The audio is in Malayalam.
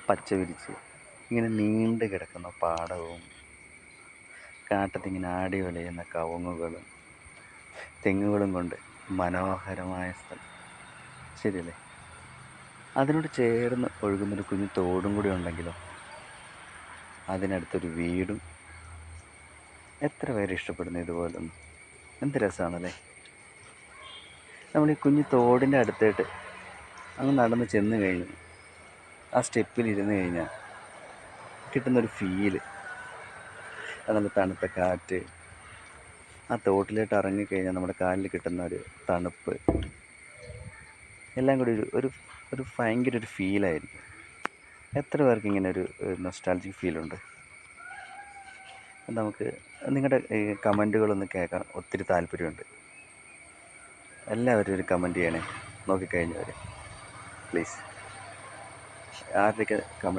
പച്ച വിരിച്ച് ഇങ്ങനെ നീണ്ടു കിടക്കുന്ന പാടവും കാട്ടത്തിങ്ങനെ ആടി വലയുന്ന കവുങ്ങുകളും തെങ്ങുകളും കൊണ്ട് മനോഹരമായ സ്ഥലം, ശരിയല്ലേ? അതിനോട് ചേർന്ന് ഒഴുകുന്നൊരു കുഞ്ഞു തോടും കൂടി ഉണ്ടെങ്കിലോ, അതിനടുത്തൊരു വീടും. എത്ര പേര് ഇഷ്ടപ്പെടുന്നു ഇതുപോലൊന്നും? എന്ത് രസമാണല്ലേ! നമ്മൾ ഈ കുഞ്ഞു തോടിൻ്റെ അടുത്തായിട്ട് അങ്ങ് നടന്ന് ചെന്ന് കഴിഞ്ഞ് ആ സ്റ്റെപ്പിൽ ഇരുന്ന് കഴിഞ്ഞാൽ കിട്ടുന്നൊരു ഫീല്, നല്ല തണുത്ത കാറ്റ്, ആ തോട്ടിലോട്ട് ഇറങ്ങിക്കഴിഞ്ഞാൽ നമ്മുടെ കാലിൽ കിട്ടുന്ന ഒരു തണുപ്പ്, എല്ലാം കൂടി ഒരു ഒരു ഭയങ്കര ഒരു ഫീലായിരിക്കും. എത്ര പേർക്ക് ഇങ്ങനെ ഒരു നൊസ്റ്റാൾജിക് ഫീലുണ്ട്? നമുക്ക് നിങ്ങളുടെ കമൻറ്റുകളൊന്ന് കേൾക്കാൻ ഒത്തിരി താല്പര്യമുണ്ട്. എല്ലാവരും ഒരു കമൻറ്റ് ചെയ്യണേ, നോക്കിക്കഴിഞ്ഞവർ പ്ലീസ്. ആരുടെയൊക്കെ കമൻറ്റ്